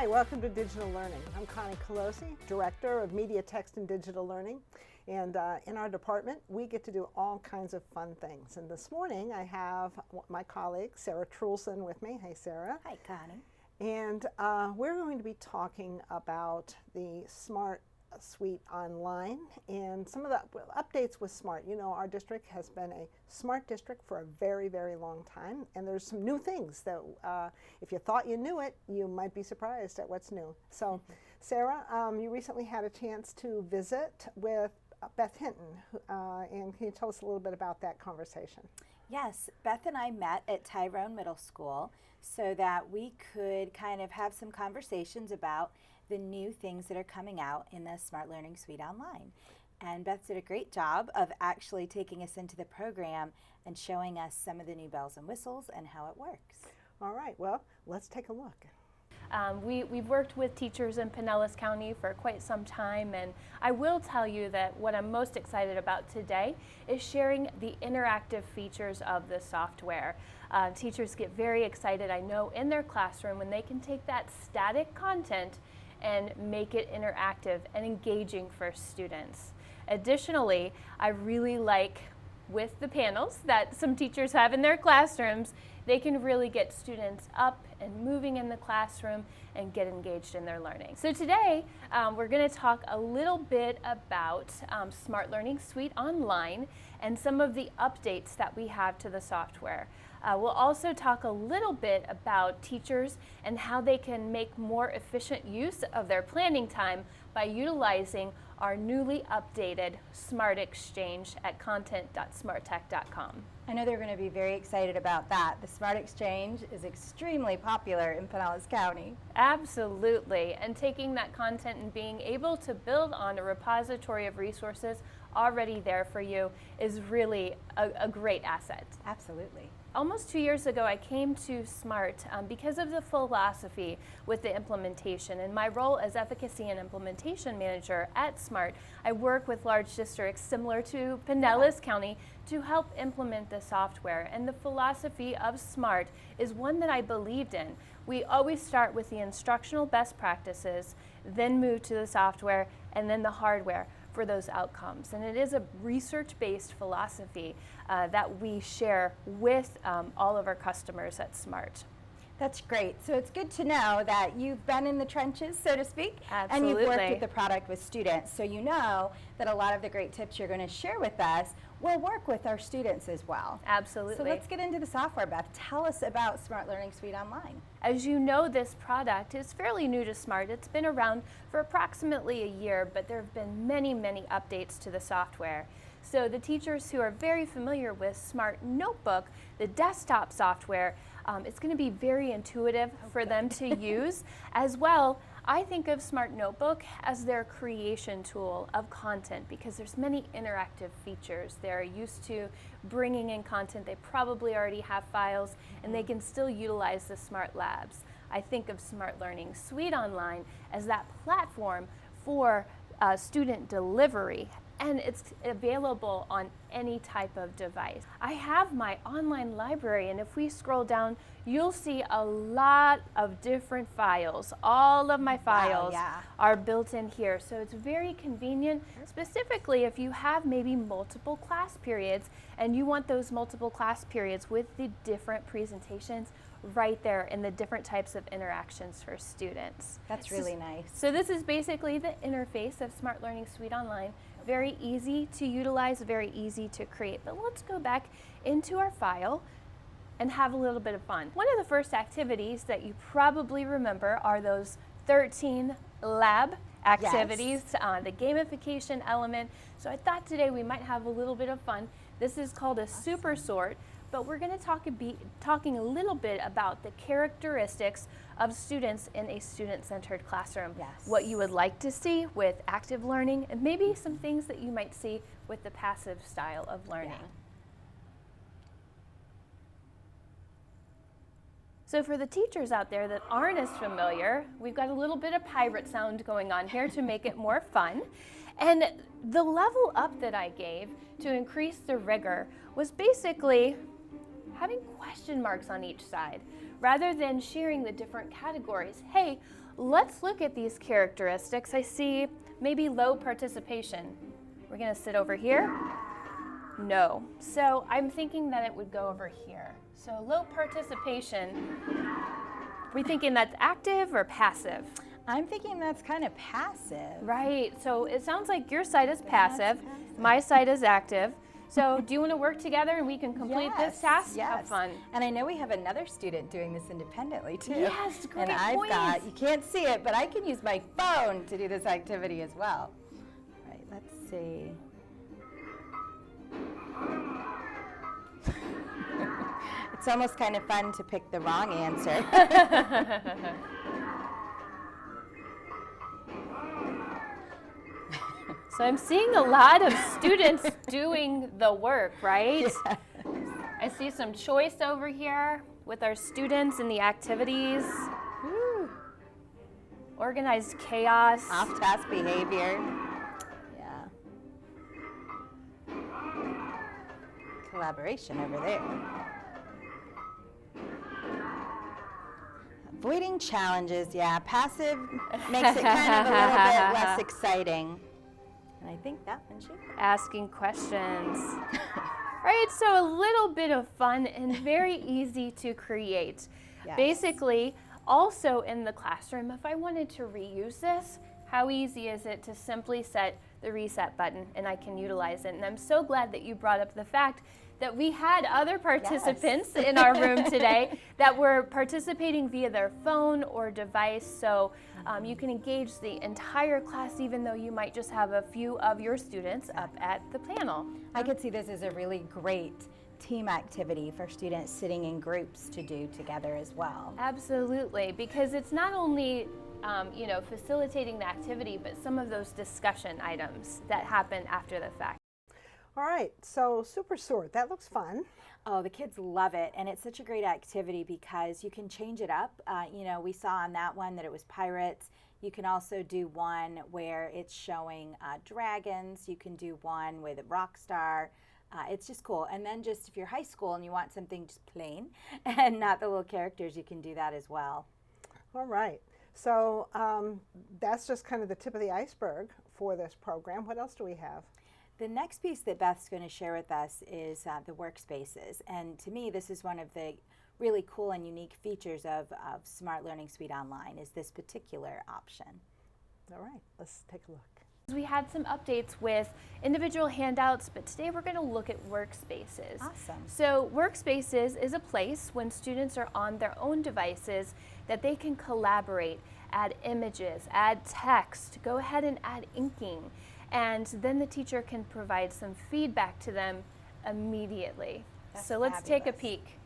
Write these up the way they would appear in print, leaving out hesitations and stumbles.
Hi, welcome to Digital Learning. I'm Connie Kolosey, Director of Media, Text, and Digital Learning. And in our department, we get to do all kinds of fun things. And this morning, I have my colleague, Sarah Truelson, with me. Hey, Sarah. Hi, Connie. And we're going to be talking about the Smart Suite Online and some of the updates with Smart. You know, our district has been a Smart district for a very, very long time, and there's some new things that if you thought you knew it, you might be surprised at what's new. So, Sarah, you recently had a chance to visit with Beth Hinton, and can you tell us a little bit about that conversation? Yes, Beth and I met at Tyrone Middle School so that we could kind of have some conversations about the new things that are coming out in the Smart Learning Suite Online. And Beth did a great job of actually taking us into the program and showing us some of the new bells and whistles and how it works. All right, well, let's take a look. We've worked with teachers in Pinellas County for quite some time, and I will tell you that what I'm most excited about today is sharing the interactive features of the software. Teachers get very excited, I know, in their classroom when they can take that static content and make it interactive and engaging for students. Additionally, I really like with the panels that some teachers have in their classrooms, they can really get students up and moving in the classroom and get engaged in their learning. So today, we're going to talk a little bit about Smart Learning Suite Online and some of the updates that we have to the software. We'll also talk a little bit about teachers and how they can make more efficient use of their planning time by utilizing our newly updated Smart Exchange at content.smarttech.com. I know they're going to be very excited about that. The Smart Exchange is extremely popular in Pinellas County. Absolutely, and taking that content and being able to build on a repository of resources already there for you is really a great asset. Absolutely. Almost 2 years ago, I came to Smart because of the philosophy with the implementation. In my role as Efficacy and Implementation Manager at Smart, I work with large districts similar to Pinellas County to help implement the software. And the philosophy of Smart is one that I believed in. We always start with the instructional best practices, then move to the software, and then the hardware for those outcomes. And it is a research-based philosophy that we share with all of our customers at Smart. That's great. So it's good to know that you've been in the trenches, so to speak, Absolutely. and you've worked with the product with students. So you know that a lot of the great tips you're going to share with us will work with our students as well. Absolutely. So let's get into the software, Beth. Tell us about Smart Learning Suite Online. As you know, this product is fairly new to Smart. It's been around for approximately a year, but there have been many, many updates to the software. So the teachers who are very familiar with Smart Notebook, the desktop software, it's going to be very intuitive for them to use. As well, I think of Smart Notebook as their creation tool of content because there's many interactive features. They're used to bringing in content. They probably already have files, and they can still utilize the Smart Labs. I think of Smart Learning Suite Online as that platform for student delivery, and it's available on any type of device. I have my online library, and if we scroll down, you'll see a lot of different files. All of my files are built in here, so it's very convenient, specifically if you have maybe multiple class periods and you want those multiple class periods with the different presentations right there in the different types of interactions for students. That's really nice. So this is basically the interface of Smart Learning Suite Online. Very easy to utilize, very easy to create. But let's go back into our file and have a little bit of fun. One of the first activities that you probably remember are those 13 lab activities, the gamification element. So I thought today we might have a little bit of fun. This is called a super sort, but we're going to be talking a little bit about the characteristics of students in a student-centered classroom. Yes. What you would like to see with active learning, and maybe some things that you might see with the passive style of learning. Yeah. So for the teachers out there that aren't as familiar, we've got a little bit of pirate sound going on here to make it more fun. And the level up that I gave to increase the rigor was basically having question marks on each side, rather than sharing the different categories. Hey, let's look at these characteristics. I see maybe low participation. We're gonna sit over here. No. So I'm thinking that it would go over here. So low participation, we thinking that's active or passive? I'm thinking that's kind of passive. Right, so it sounds like your side is passive, my side is active. So do you want to work together and we can complete this task? Yes. Have fun. And I know we have another student doing this independently too. Yes, great And I've points. got, you can't see it, but I can use my phone to do this activity as well. All right, let's see. It's almost kind of fun to pick the wrong answer. So I'm seeing a lot of students doing the work, right? Yes. I see some choice over here with our students in the activities. Woo. Organized chaos. Off-task behavior. Yeah. Collaboration over there. Avoiding challenges, yeah. Passive makes it kind of a little bit less exciting. And I think that one should. Asking questions. Right, so a little bit of fun and very easy to create. Yes. Basically, also in the classroom, if I wanted to reuse this, how easy is it to simply set the reset button and I can utilize it? And I'm so glad that you brought up the fact that we had other participants in our room today that were participating via their phone or device. So you can engage the entire class even though you might just have a few of your students up at the panel. I could see this as a really great team activity for students sitting in groups to do together as well. Absolutely, because it's not only facilitating the activity, but some of those discussion items that happen after the fact. All right, so Super Sort, that looks fun. Oh, the kids love it, and it's such a great activity because you can change it up. We saw on that one that it was pirates. You can also do one where it's showing dragons. You can do one with a rock star. It's just cool. And then just if you're high school and you want something just plain and not the little characters, you can do that as well. All right, so that's just kind of the tip of the iceberg for this program. What else do we have? The next piece that Beth's going to share with us is the Workspaces. And to me, this is one of the really cool and unique features of Smart Learning Suite Online is this particular option. All right, let's take a look. We had some updates with individual handouts, but today we're going to look at Workspaces. Awesome. So Workspaces is a place when students are on their own devices that they can collaborate, add images, add text, go ahead and add inking. And then the teacher can provide some feedback to them immediately. That's so let's take a fabulous. peek.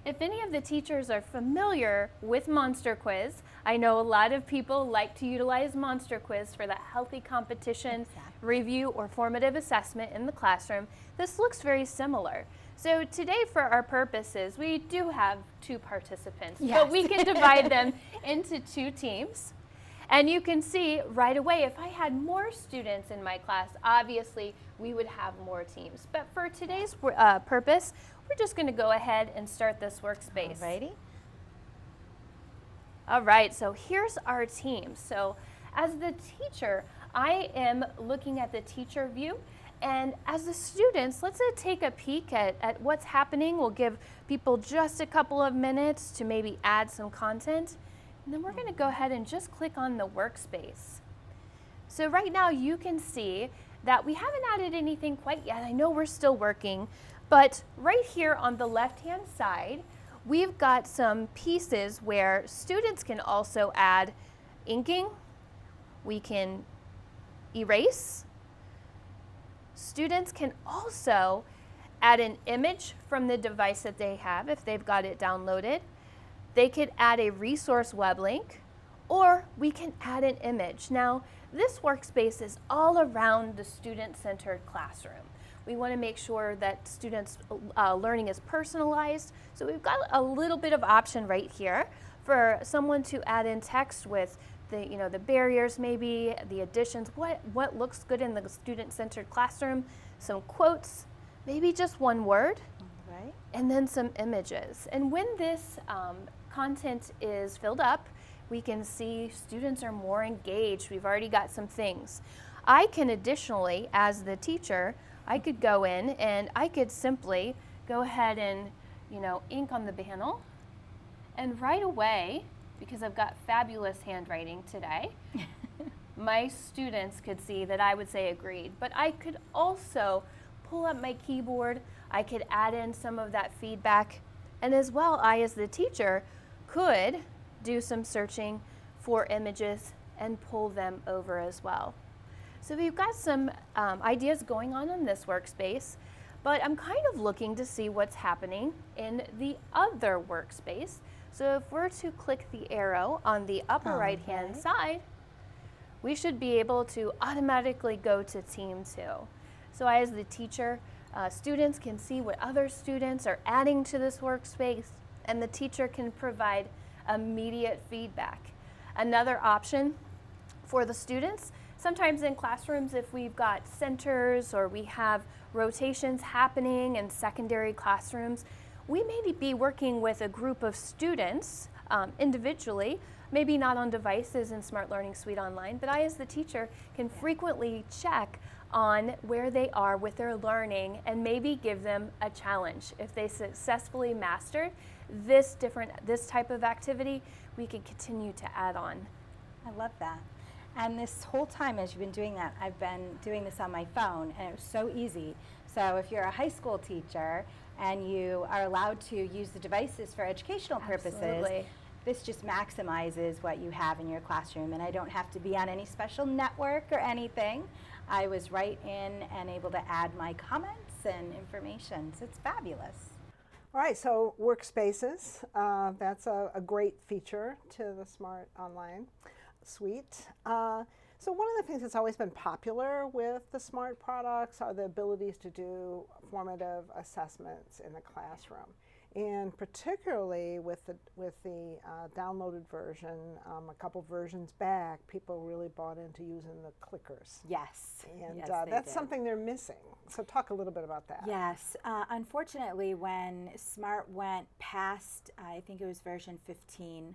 If any of the teachers are familiar with Monster Quiz, I know a lot of people like to utilize Monster Quiz for that healthy competition, review, or formative assessment in the classroom. This looks very similar. So today, for our purposes, we do have 2 participants, but we can divide them into 2 teams. And you can see right away, if I had more students in my class, obviously we would have more teams. But for today's purpose, we're just going to go ahead and start this workspace. Alrighty. All right, so here's our team. So as the teacher, I am looking at the teacher view. And as the students, let's take a peek at what's happening. We'll give people just a couple of minutes to maybe add some content. And then we're going to go ahead and just click on the workspace. So right now you can see that we haven't added anything quite yet. I know we're still working, but right here on the left-hand side, we've got some pieces where students can also add inking. We can erase. Students can also add an image from the device that they have if they've got it downloaded. They could add a resource web link, or we can add an image. Now, this workspace is all around the student-centered classroom. We want to make sure that students' learning is personalized. So we've got a little bit of option right here for someone to add in text with the barriers, maybe the additions, what looks good in the student-centered classroom, some quotes, maybe just one word. Right. and then some images. And when this content is filled up, we can see students are more engaged. We've already got some things. I can additionally, as the teacher, I could go in and I could simply go ahead and, ink on the panel. And right away, because I've got fabulous handwriting today, my students could see that I would say agreed. But I could also pull up my keyboard. I could add in some of that feedback. And as well, I, as the teacher, could do some searching for images and pull them over as well. So we've got some ideas going on in this workspace, but I'm kind of looking to see what's happening in the other workspace. So if we're to click the arrow on the upper right-hand side, we should be able to automatically go to Team 2. So I, as the teacher, students can see what other students are adding to this workspace, and the teacher can provide immediate feedback. Another option for the students, sometimes in classrooms, if we've got centers or we have rotations happening in secondary classrooms, we may be working with a group of students individually, maybe not on devices in Smart Learning Suite Online, but I, as the teacher, can frequently check on where they are with their learning and maybe give them a challenge. If they successfully mastered this type of activity, we can continue to add on. I love that. And this whole time as you've been doing that, I've been doing this on my phone, and it was so easy. So if you're a high school teacher and you are allowed to use the devices for educational purposes, Absolutely. this just maximizes what you have in your classroom, and I don't have to be on any special network or anything. I was right in and able to add my comments and information, so it's fabulous. All right, so Workspaces, that's a great feature to the Smart Online Suite. So one of the things that's always been popular with the Smart products are the abilities to do formative assessments in the classroom. And particularly with the downloaded version, a couple versions back, people really bought into using the clickers. Yes. And yes, that's did. something they're missing. So talk a little bit about that. Yes. Unfortunately, when Smart went past, I think it was version 15,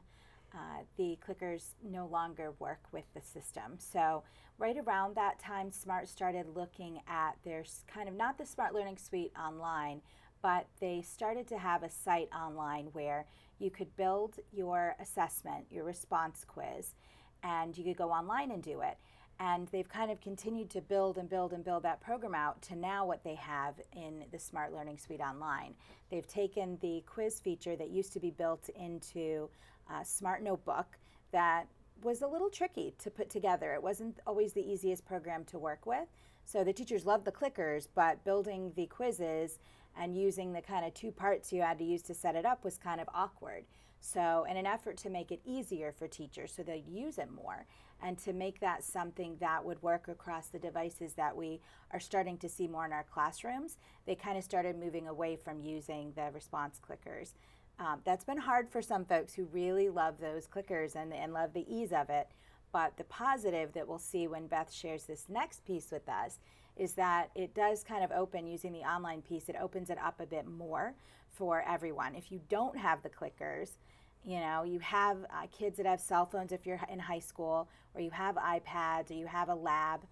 the clickers no longer work with the system. So right around that time, Smart started looking at their kind of not the Smart Learning Suite Online, but they started to have a site online where you could build your assessment, your response quiz, and you could go online and do it. And they've kind of continued to build and build and build that program out to now what they have in the Smart Learning Suite Online. They've taken the quiz feature that used to be built into Smart Notebook that was a little tricky to put together. It wasn't always the easiest program to work with. So the teachers loved the clickers, but building the quizzes and using the kind of two parts you had to use to set it up was kind of awkward. So in an effort to make it easier for teachers so they'd use it more, and to make that something that would work across the devices that we are starting to see more in our classrooms, they kind of started moving away from using the response clickers. That's been hard for some folks who really love those clickers and love the ease of it. But the positive that we'll see when Beth shares this next piece with us is that it does kind of open, using the online piece, it opens it up a bit more for everyone. If you don't have the clickers, you have kids that have cell phones if you're in high school, or you have iPads, or you have a lab,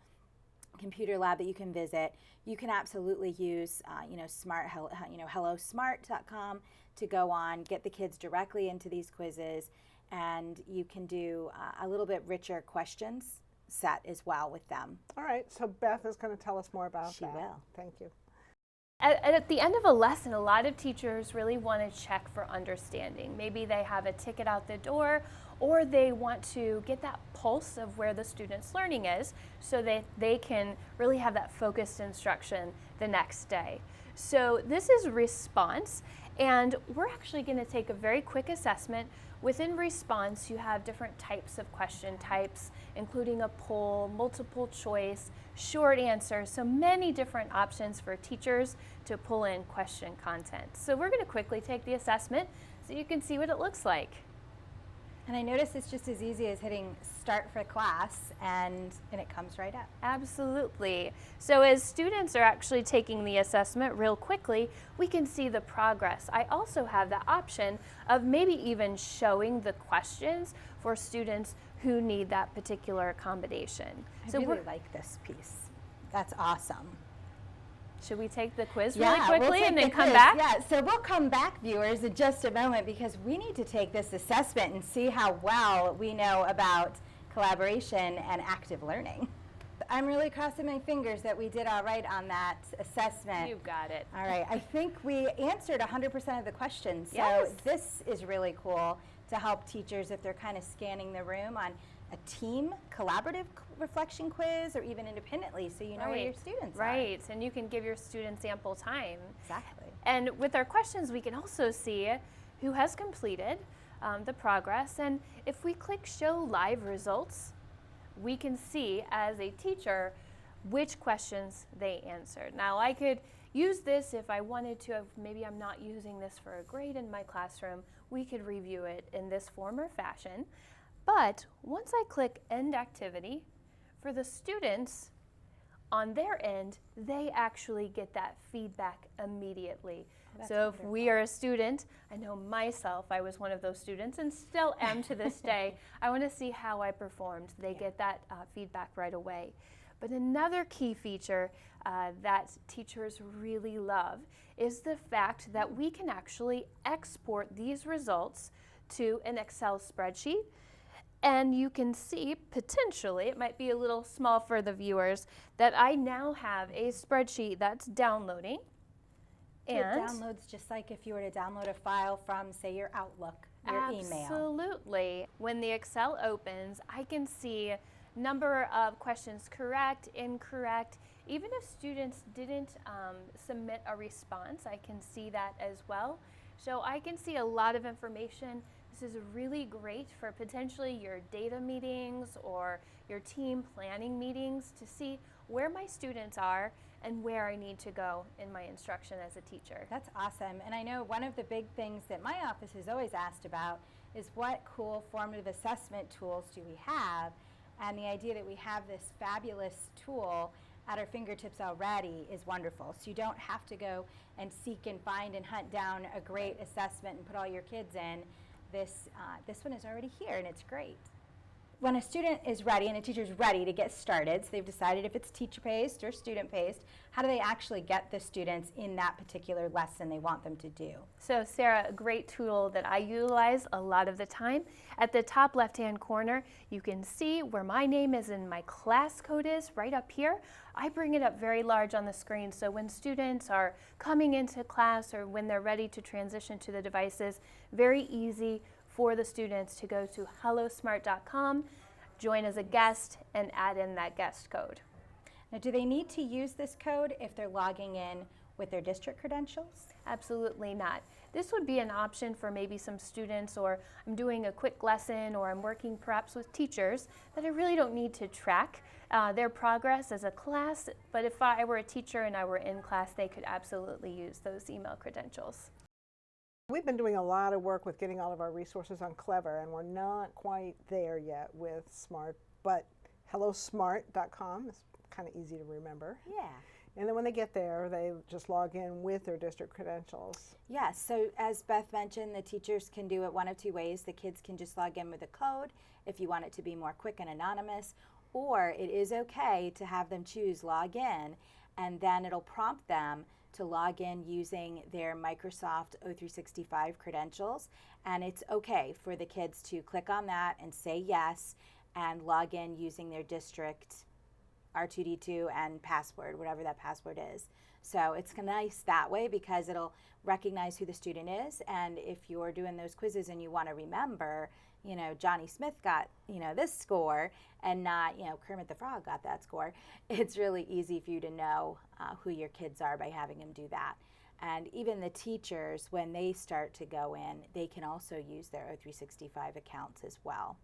computer lab that you can visit, you can absolutely use HelloSmart.com to go on, get the kids directly into these quizzes, and you can do a little bit richer questions set as well with them. All right, so Beth is going to tell us more about that. She will. Thank you. At the end of a lesson, a lot of teachers really want to check for understanding. Maybe they have a ticket out the door, or they want to get that pulse of where the student's learning is so that they can really have that focused instruction the next day. So this is response, and we're actually going to take a very quick assessment. Within response, you have different types of question types, including a poll, multiple choice, short answer, so many different options for teachers to pull in question content. So we're going to quickly take the assessment so you can see what it looks like. And I notice it's just as easy as hitting start for class and it comes right up. Absolutely. So as students are actually taking the assessment real quickly, we can see the progress. I also have the option of maybe even showing the questions for students who need that particular accommodation. I really like this piece. That's awesome. Should we take the quiz Yeah, really quickly we'll take and then the come quiz. back? Yeah, so we'll come back, viewers, in just a moment because we need to take this assessment and see how well we know about collaboration and active learning. I'm really crossing my fingers that we did all right on that assessment. You got it. All right, I think we answered 100% of the questions. So Yes. this is really cool to help teachers if they're kind of scanning the room on a team collaborative reflection quiz or even independently so you know where your students are. Right, and you can give your students ample time. Exactly. And with our questions, we can also see who has completed the progress. And if we click Show Live Results, we can see as a teacher which questions they answered. Now, I could use this if I wanted to, if maybe I'm not using this for a grade in my classroom, we could review it in this form or fashion. But once I click End Activity, for the students, on their end, they actually get that feedback immediately. That's so if we are a student, I know myself, I was one of those students and still am to this day, I want to see how I performed. They get that feedback right away. But another key feature that teachers really love is the fact that we can actually export these results to an Excel spreadsheet. And you can see, potentially, it might be a little small for the viewers, that I now have a spreadsheet that's downloading. So it downloads just like if you were to download a file from, say, your Outlook, your email. Absolutely. When the Excel opens, I can see number of questions correct, incorrect. Even if students didn't submit a response, I can see that as well. So I can see a lot of information. This is really great for potentially your data meetings or your team planning meetings to see where my students are and where I need to go in my instruction as a teacher. That's awesome. And I know one of the big things that my office has always asked about is what cool formative assessment tools do we have? And the idea that we have this fabulous tool at our fingertips already is wonderful. So you don't have to go and seek and find and hunt down a great assessment and put all your kids in. This one is already here and it's great. When a student is ready and a teacher is ready to get started, so they've decided if it's teacher-paced or student-paced, how do they actually get the students in that particular lesson they want them to do? So Sarah, a great tool that I utilize a lot of the time, at the top left-hand corner, you can see where my name is and my class code is right up here. I bring it up very large on the screen, so when students are coming into class or when they're ready to transition to the devices, very easy for the students to go to hellosmart.com, join as a guest, and add in that guest code. Now, do they need to use this code if they're logging in with their district credentials? Absolutely not. This would be an option for maybe some students, or I'm doing a quick lesson, or I'm working perhaps with teachers that I really don't need to track their progress as a class, but if I were a teacher and I were in class, they could absolutely use those email credentials. We've been doing a lot of work with getting all of our resources on Clever, and we're not quite there yet with Smart, but hellosmart.com is kind of easy to remember. Yeah. And then when they get there, they just log in with their district credentials. Yes, so as Beth mentioned, the teachers can do it one of two ways. The kids can just log in with a code if you want it to be more quick and anonymous, or it is okay to have them choose log in, and then it'll prompt them to log in using their Microsoft O365 credentials, and it's okay for the kids to click on that and say yes and log in using their district R2D2 and password, whatever that password is. So it's nice that way because it'll recognize who the student is, and if you're doing those quizzes and you want to remember, you know, Johnny Smith got, you know, this score and not, you know, Kermit the Frog got that score, it's really easy for you to know who your kids are by having them do that. And even the teachers, when they start to go in, they can also use their O365 accounts as well.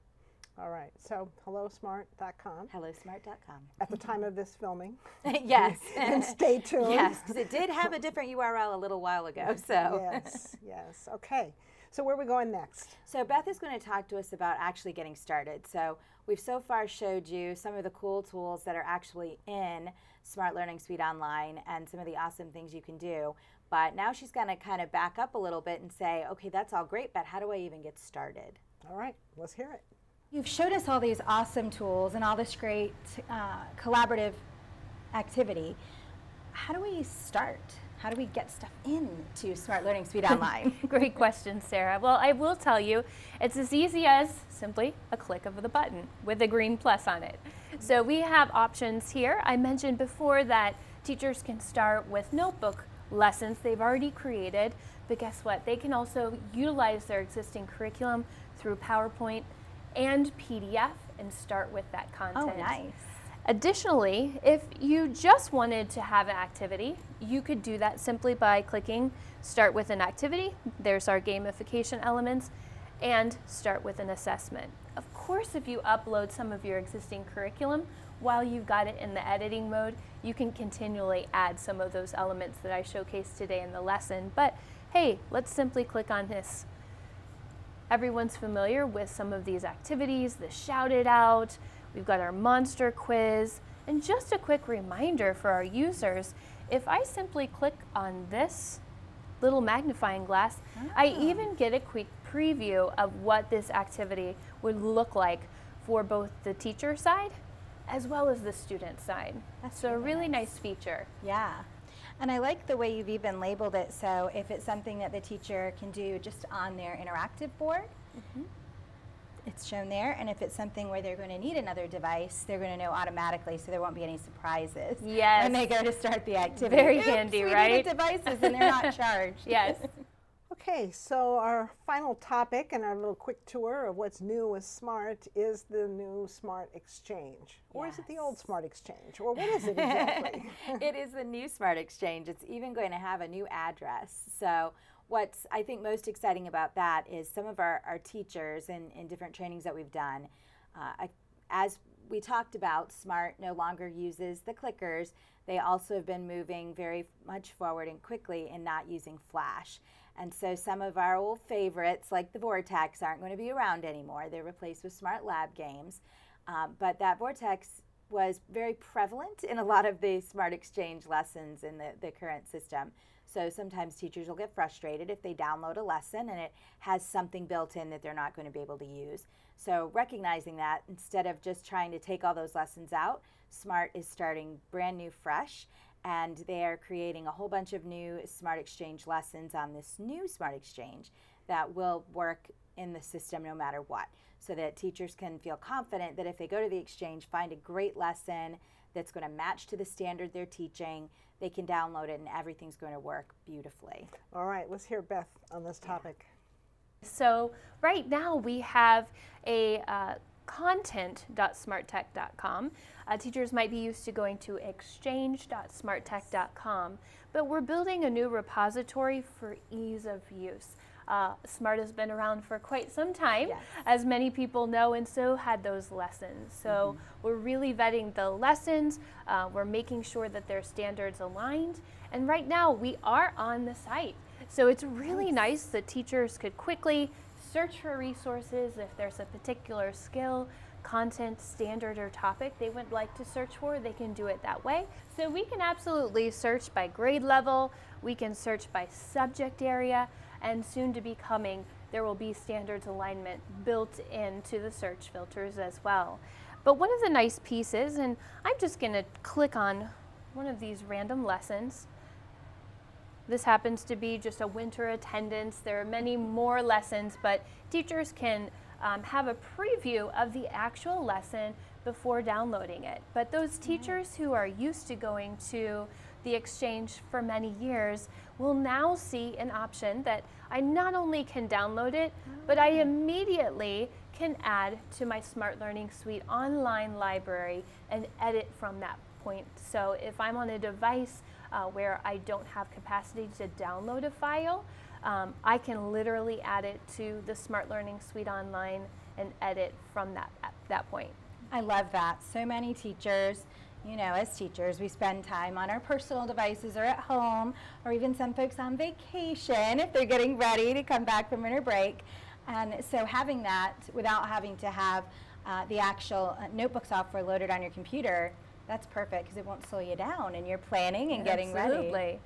All right, so hellosmart.com. Hellosmart.com. At the time of this filming. Yes. And stay tuned. Yes, because it did have a different URL a little while ago. So. Yes, yes. Okay. So where are we going next? So Beth is going to talk to us about actually getting started. So we've so far showed you some of the cool tools that are actually in Smart Learning Suite Online and some of the awesome things you can do. But now she's going to kind of back up a little bit and say, okay, that's all great, but how do I even get started? All right, let's hear it. You've showed us all these awesome tools and all this great collaborative activity. How do we start? How do we get stuff into Smart Learning Suite Online? Great question, Sarah. Well, I will tell you, it's as easy as simply a click of the button with a green plus on it. So we have options here. I mentioned before that teachers can start with notebook lessons they've already created, but guess what? They can also utilize their existing curriculum through PowerPoint and PDF and start with that content. Oh, nice. Additionally, if you just wanted to have an activity, you could do that simply by clicking Start with an Activity. There's our gamification elements, and Start with an Assessment. Of course, if you upload some of your existing curriculum, while you've got it in the editing mode, you can continually add some of those elements that I showcased today in the lesson. But hey, let's simply click on this. Everyone's familiar with some of these activities, the shout it out, we've got our monster quiz, and just a quick reminder for our users, if I simply click on this little magnifying glass, I even get a quick preview of what this activity would look like for both the teacher side as well as the student side. That's so a really really nice feature. Yeah. And I like the way you've even labeled it, so if it's something that the teacher can do just on their interactive board, it's shown there, and if it's something where they're going to need another device, they're going to know automatically, so there won't be any surprises Yes. when they go to start the activity. Very Oops, handy, we right? needed devices and they're not charged. Yes. Okay, so our final topic and our little quick tour of what's new with Smart is the new Smart Exchange. Or is it the old Smart Exchange? Or what is it exactly? It is the new Smart Exchange. It's even going to have a new address. So what's I think most exciting about that is some of our teachers in different trainings that we've done, as we talked about, Smart no longer uses the clickers. They also have been moving very much forward and quickly in not using Flash. And so some of our old favorites, like the Vortex, aren't going to be around anymore. They're replaced with Smart Lab games. But that Vortex was very prevalent in a lot of the Smart Exchange lessons in the current system. So sometimes teachers will get frustrated if they download a lesson and it has something built in that they're not going to be able to use. So recognizing that, instead of just trying to take all those lessons out, Smart is starting brand new fresh, and they're creating a whole bunch of new Smart Exchange lessons on this new Smart Exchange that will work in the system no matter what, so that teachers can feel confident that if they go to the Exchange, find a great lesson that's going to match to the standard they're teaching, they can download it and everything's going to work beautifully. All right, let's hear Beth on this topic. So right now we have a content.smarttech.com. Teachers might be used to going to exchange.smarttech.com, but we're building a new repository for ease of use. Smart has been around for quite some time, Yes. as many people know, and so had those lessons. So we're really vetting the lessons, we're making sure that their standards aligned, and right now we are on the site. So it's really nice that teachers could quickly search for resources if there's a particular skill, content, standard, or topic they would like to search for. They can do it that way. So we can absolutely search by grade level, we can search by subject area, and soon to be coming, there will be standards alignment built into the search filters as well. But one of the nice pieces, and I'm just going to click on one of these random lessons. This happens to be just a winter attendance. There are many more lessons, but teachers can have a preview of the actual lesson before downloading it. But those teachers who are used to going to the Exchange for many years will now see an option that I not only can download it, but I immediately can add to my Smart Learning Suite online library and edit from that point. So if I'm on a device where I don't have capacity to download a file, I can literally add it to the Smart Learning Suite online and edit from that point. I love that. So many teachers You know, as teachers, we spend time on our personal devices or at home, or even some folks on vacation if they're getting ready to come back from winter break. And so having that without having to have the actual notebook software loaded on your computer, that's perfect because it won't slow you down and you're planning and getting ready. Absolutely.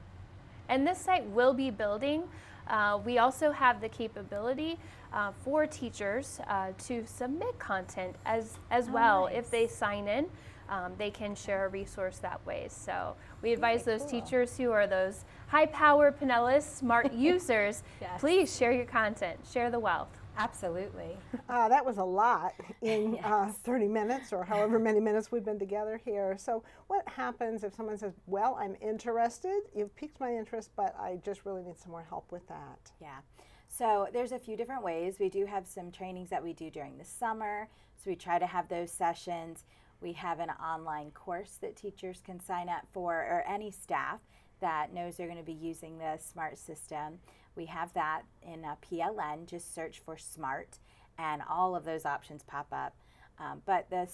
And this site will be building. We also have the capability for teachers to submit content as well. Nice. If they sign in, they can share a resource that way. So we advise those teachers who are those high-power Pinellas smart users, Yes. please share your content, share the wealth. Absolutely. That was a lot in 30 minutes or however many minutes we've been together here. So what happens if someone says, well, I'm interested, you've piqued my interest, but I just really need some more help with that? Yeah. So there's a few different ways. We do have some trainings that we do during the summer. So we try to have those sessions. We have an online course that teachers can sign up for, or any staff that knows they're going to be using the SMART system. We have that in PLN. Just search for SMART and all of those options pop up. But the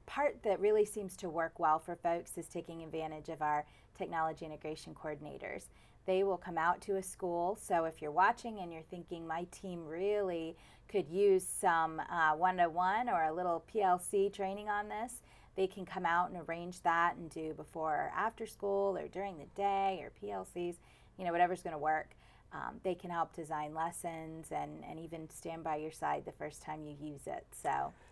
part that really seems to work well for folks is taking advantage of our technology integration coordinators. They will come out to a school. So if you're watching and you're thinking my team really could use some one-to-one or a little PLC training on this, they can come out and arrange that and do before or after school or during the day or PLCs, you know, whatever's going to work. They can help design lessons and even stand by your side the first time you use it.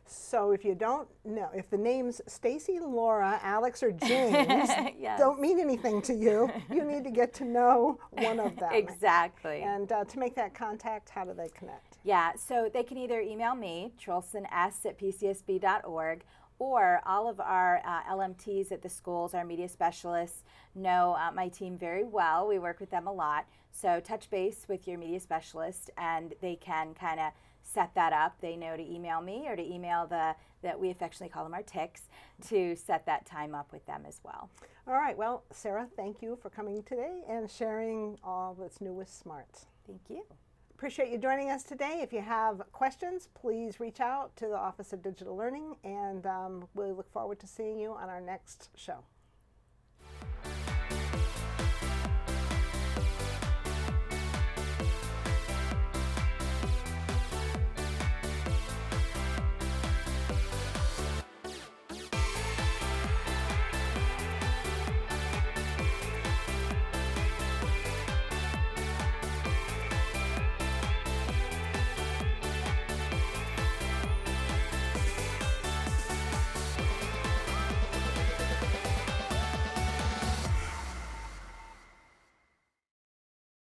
So if you don't know, if the names Stacy, Laura, Alex, or James don't mean anything to you, you need to get to know one of them. Exactly. And to make that contact, how do they connect? Yeah, so they can either email me, truelsons@pcsb.org, or all of our LMTs at the schools, our media specialists, know my team very well. We work with them a lot. So touch base with your media specialist and they can kind of set that up. They know to email me or to email that we affectionately call them our ticks, to set that time up with them as well. All right, well, Sarah, thank you for coming today and sharing all that's new with SMART. Thank you. Appreciate you joining us today. If you have questions, please reach out to the Office of Digital Learning, and we'll look forward to seeing you on our next show.